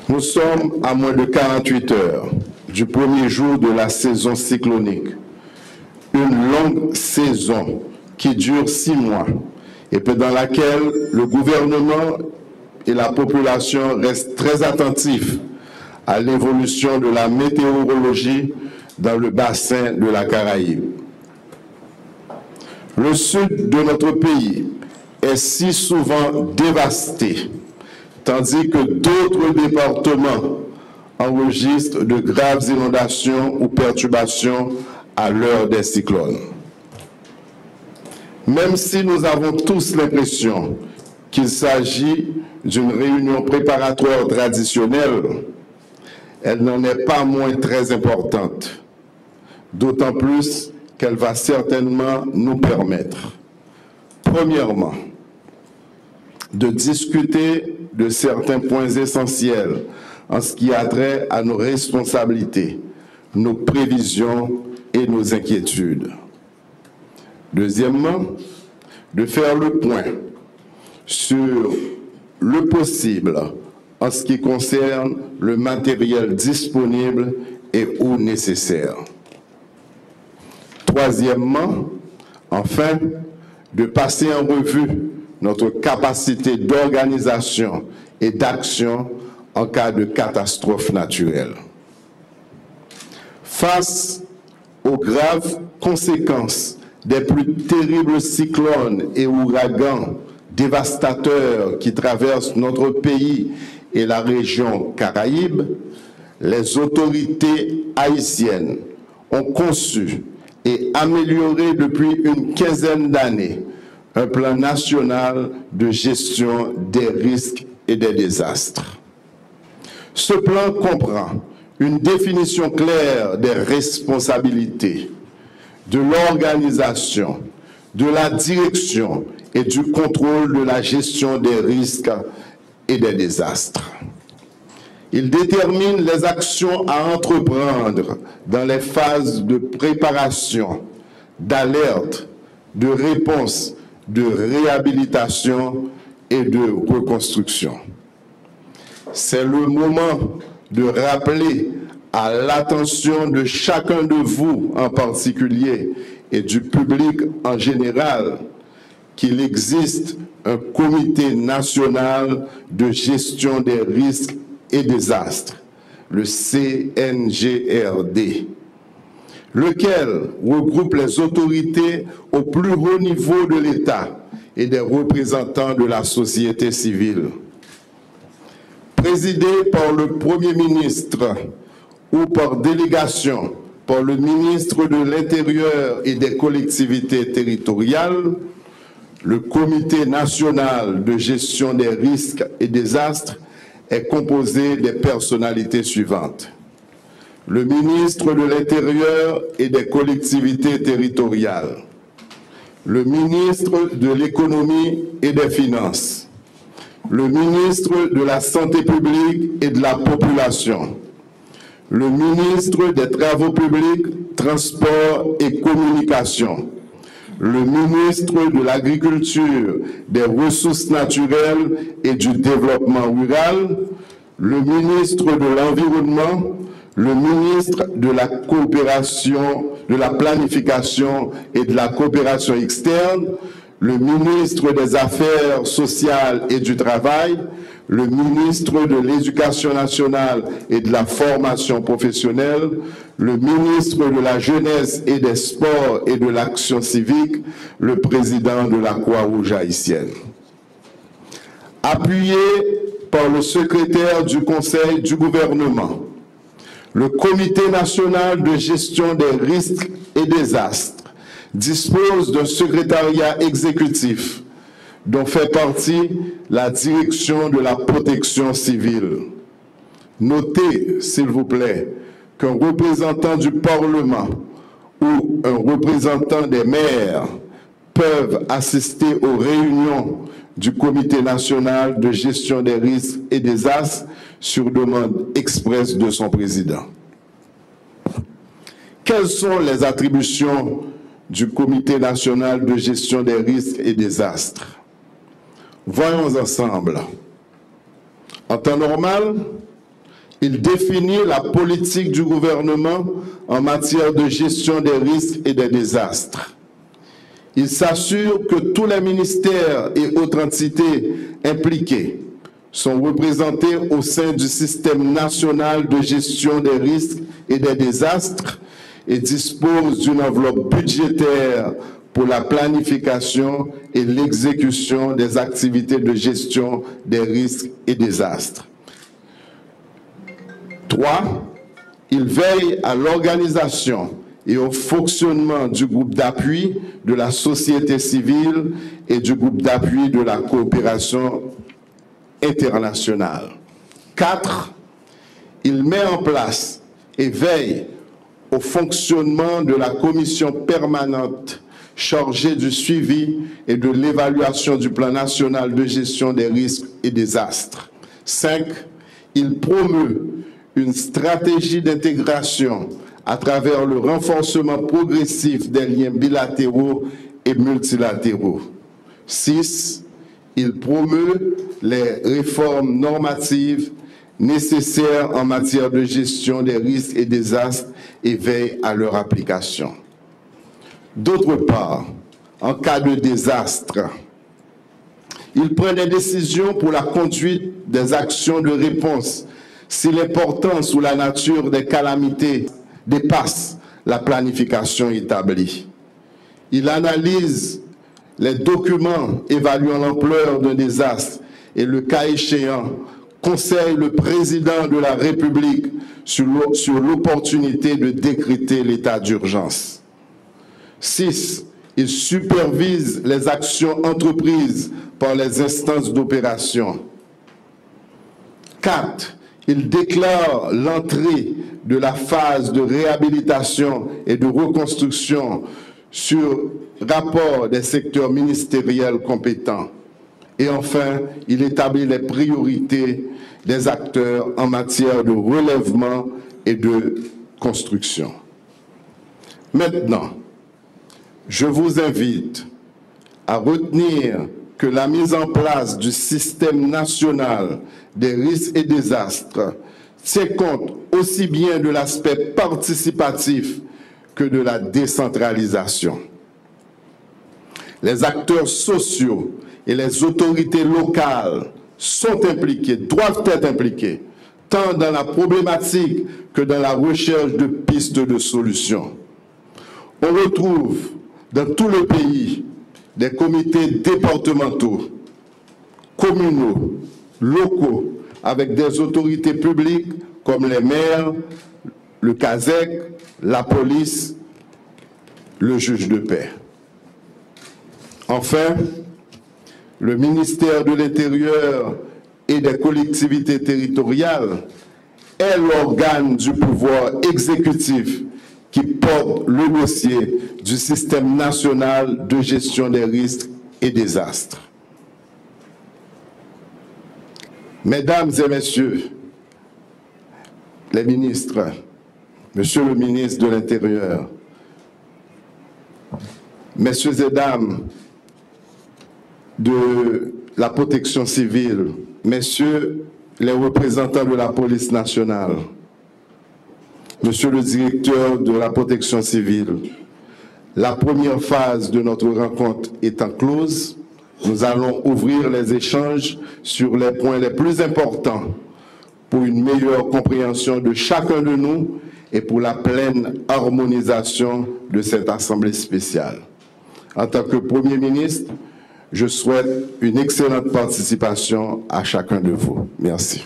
Nous sommes à moins de 48 heures du premier jour de la saison cyclonique. Une longue saison qui dure 6 mois et pendant laquelle le gouvernement et la population restent très attentifs à l'évolution de la météorologie dans le bassin de la Caraïbe. Le sud de notre pays est si souvent dévasté, tandis que d'autres départements enregistrent de graves inondations ou perturbations à l'heure des cyclones. Même si nous avons tous l'impression qu'il s'agit d'une réunion préparatoire traditionnelle, elle n'en est pas moins très importante, d'autant plus qu'elle va certainement nous permettre, premièrement, de discuter de certains points essentiels en ce qui a trait à nos responsabilités, nos prévisions et nos inquiétudes. Deuxièmement, de faire le point sur le possible en ce qui concerne le matériel disponible et ou nécessaire. Troisièmement, enfin, de passer en revue notre capacité d'organisation et d'action en cas de catastrophe naturelle. Face aux graves conséquences des plus terribles cyclones et ouragans dévastateurs qui traversent notre pays et la région Caraïbe, les autorités haïtiennes ont conçu et amélioré depuis une quinzaine d'années un plan national de gestion des risques et des désastres. Ce plan comprend une définition claire des responsabilités, de l'organisation, de la direction et du contrôle de la gestion des risques et des désastres. Il détermine les actions à entreprendre dans les phases de préparation, d'alerte, de réponse, de réhabilitation et de reconstruction. C'est le moment de rappeler à l'attention de chacun de vous en particulier et du public en général qu'il existe un comité national de gestion des risques et désastres, le CNGRD, lequel regroupe les autorités au plus haut niveau de l'État et des représentants de la société civile. Présidé par le Premier ministre ou par délégation par le ministre de l'Intérieur et des collectivités territoriales, le Comité national de gestion des risques et désastres est composé des personnalités suivantes. Le ministre de l'Intérieur et des collectivités territoriales, le ministre de l'Économie et des Finances, le ministre de la Santé publique et de la Population, le ministre des Travaux publics, Transports et Communications, le ministre de l'Agriculture, des Ressources naturelles et du Développement rural, le ministre de l'Environnement, le ministre de la Coopération, de la Planification et de la Coopération externe, le ministre des Affaires sociales et du Travail, le ministre de l'Éducation nationale et de la formation professionnelle, le ministre de la Jeunesse et des Sports et de l'Action civique, le président de la Croix-Rouge haïtienne. Appuyé par le secrétaire du Conseil du gouvernement, le Comité national de gestion des risques et désastres dispose d'un secrétariat exécutif dont fait partie la direction de la protection civile. Notez, s'il vous plaît, qu'un représentant du Parlement ou un représentant des maires peuvent assister aux réunions du Comité national de gestion des risques et désastres sur demande expresse de son président. Quelles sont les attributions du Comité national de gestion des risques et désastres? Voyons ensemble. En temps normal, Il définit la politique du gouvernement en matière de gestion des risques et des désastres. Il s'assure que tous les ministères et autres entités impliquées sont représentés au sein du système national de gestion des risques et des désastres et dispose d'une enveloppe budgétaire pour la planification et l'exécution des activités de gestion des risques et désastres. 3. Il veille à l'organisation et au fonctionnement du groupe d'appui de la société civile et du groupe d'appui de la coopération internationale. 4. Il met en place et veille au fonctionnement de la commission permanente chargée du suivi et de l'évaluation du plan national de gestion des risques et désastres. 5. Il promeut une stratégie d'intégration à travers le renforcement progressif des liens bilatéraux et multilatéraux. 6. Il promeut les réformes normatives nécessaires en matière de gestion des risques et désastres et veille à leur application. D'autre part, en cas de désastre, il prend des décisions pour la conduite des actions de réponse si l'importance ou la nature des calamités dépasse la planification établie. Il analyse les documents évaluant l'ampleur d'un désastre et, le cas échéant, conseille le président de la République sur l'opportunité de décréter l'état d'urgence. 6. Il supervise les actions entreprises par les instances d'opération. 4. Il déclare l'entrée de la phase de réhabilitation et de reconstruction sur rapport des secteurs ministériels compétents. Et enfin, il établit les priorités des acteurs en matière de relèvement et de construction. Maintenant, je vous invite à retenir que la mise en place du système national des risques et désastres tient compte aussi bien de l'aspect participatif que de la décentralisation. Les acteurs sociaux et les autorités locales sont impliqués, doivent être impliqués, tant dans la problématique que dans la recherche de pistes de solutions. On retrouve dans tout le pays des comités départementaux, communaux, locaux, avec des autorités publiques comme les maires, le CASEC, la police, le juge de paix. Enfin, le ministère de l'Intérieur et des collectivités territoriales est l'organe du pouvoir exécutif qui porte le dossier du système national de gestion des risques et désastres. Mesdames et messieurs les ministres, monsieur le ministre de l'Intérieur, messieurs et dames de la protection civile, messieurs les représentants de la police nationale, monsieur le directeur de la protection civile, la première phase de notre rencontre étant close, nous allons ouvrir les échanges sur les points les plus importants pour une meilleure compréhension de chacun de nous et pour la pleine harmonisation de cette assemblée spéciale. En tant que Premier ministre, je souhaite une excellente participation à chacun de vous. Merci.